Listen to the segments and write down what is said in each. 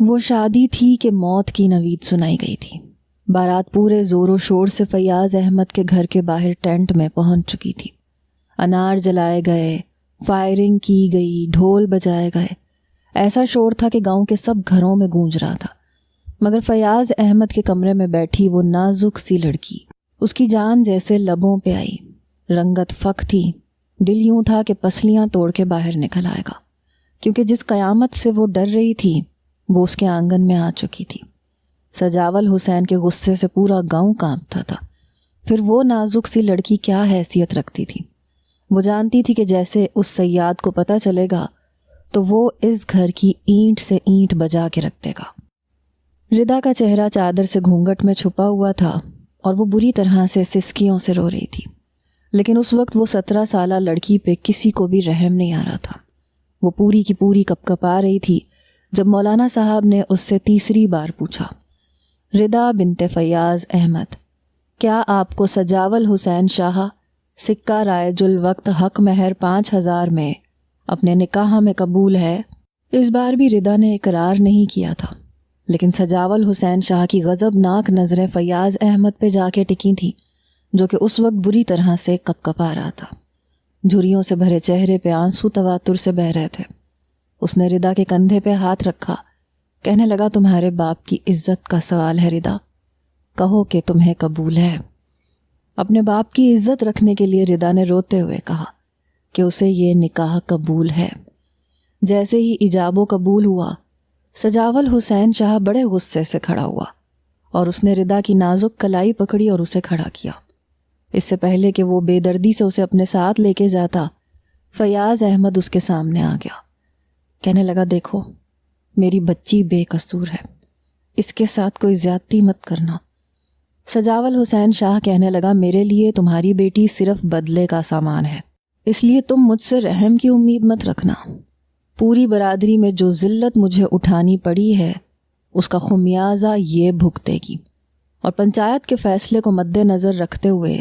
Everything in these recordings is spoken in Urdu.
وہ شادی تھی کہ موت کی نوید سنائی گئی تھی۔ بارات پورے زور و شور سے فیاض احمد کے گھر کے باہر ٹینٹ میں پہنچ چکی تھی۔ انار جلائے گئے، فائرنگ کی گئی، ڈھول بجائے گئے۔ ایسا شور تھا کہ گاؤں کے سب گھروں میں گونج رہا تھا، مگر فیاض احمد کے کمرے میں بیٹھی وہ نازک سی لڑکی، اس کی جان جیسے لبوں پہ آئی۔ رنگت فک تھی، دل یوں تھا کہ پسلیاں توڑ کے باہر نکل آئے گا، کیونکہ جس قیامت سے وہ ڈر رہی تھی وہ اس کے آنگن میں آ چکی تھی۔ سجاول حسین کے غصے سے پورا گاؤں کانپتا تھا۔ پھر وہ نازک سی لڑکی کیا حیثیت رکھتی تھی؟ وہ جانتی تھی کہ جیسے اس صیاد کو پتہ چلے گا تو وہ اس گھر کی اینٹ سے اینٹ بجا کے رکھ دے گا۔ ردا کا چہرہ چادر سے گھونگھٹ میں چھپا ہوا تھا اور وہ بری طرح سے سسکیوں سے رو رہی تھی، لیکن اس وقت وہ 17 سالہ لڑکی پہ کسی کو بھی رحم نہیں آ رہا تھا۔ وہ پوری کی پوری کپکپا رہی تھی جب مولانا صاحب نے اس سے تیسری بار پوچھا، ردا بنت فیاض احمد، کیا آپ کو سجاول حسین شاہ سکہ رائج الوقت حق مہر 5000 میں اپنے نکاح میں قبول ہے؟ اس بار بھی ردا نے اقرار نہیں کیا تھا، لیکن سجاول حسین شاہ کی غضبناک نظریں فیاض احمد پہ جا کے ٹکی تھیں، جو کہ اس وقت بری طرح سے کپکپا رہا تھا۔ جھریوں سے بھرے چہرے پہ آنسو تواتر سے بہہ رہے تھے۔ اس نے ردا کے کندھے پہ ہاتھ رکھا، کہنے لگا، تمہارے باپ کی عزت کا سوال ہے ردا، کہو کہ تمہیں قبول ہے۔ اپنے باپ کی عزت رکھنے کے لیے ردا نے روتے ہوئے کہا کہ اسے یہ نکاح قبول ہے۔ جیسے ہی ایجاب و قبول ہوا، سجاول حسین شاہ بڑے غصے سے کھڑا ہوا اور اس نے ردا کی نازک کلائی پکڑی اور اسے کھڑا کیا۔ اس سے پہلے کہ وہ بے دردی سے اسے اپنے ساتھ لے کے جاتا، فیاض احمد اس کے سامنے آ گیا، کہنے لگا، دیکھو میری بچی بے قصور ہے، اس کے ساتھ کوئی زیادتی مت کرنا۔ سجاول حسین شاہ کہنے لگا، میرے لیے تمہاری بیٹی صرف بدلے کا سامان ہے، اس لیے تم مجھ سے رحم کی امید مت رکھنا۔ پوری برادری میں جو ذلت مجھے اٹھانی پڑی ہے اس کا خمیازہ یہ بھگتے گی، اور پنچایت کے فیصلے کو مد نظر رکھتے ہوئے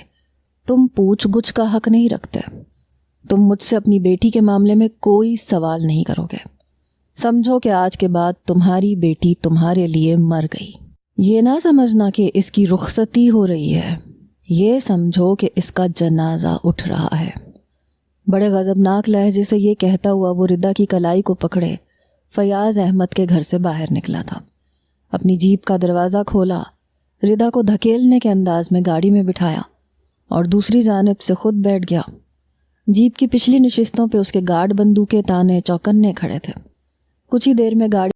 تم پوچھ گچھ کا حق نہیں رکھتے۔ تم مجھ سے اپنی بیٹی کے معاملے میں کوئی سوال نہیں کرو گے۔ سمجھو کہ آج کے بعد تمہاری بیٹی تمہارے لیے مر گئی۔ یہ نہ سمجھنا کہ اس کی رخصتی ہو رہی ہے، یہ سمجھو کہ اس کا جنازہ اٹھ رہا ہے۔ بڑے غضبناک لہجے سے یہ کہتا ہوا وہ ردا کی کلائی کو پکڑے فیاض احمد کے گھر سے باہر نکلا تھا۔ اپنی جیپ کا دروازہ کھولا، ردا کو دھکیلنے کے انداز میں گاڑی میں بٹھایا اور دوسری جانب سے خود بیٹھ گیا۔ جیپ کی پچھلی نشستوں پہ اس کے گارڈ بندوقیں تانے چوکنے کھڑے تھے۔ کچھ ہی دیر میں گاڑی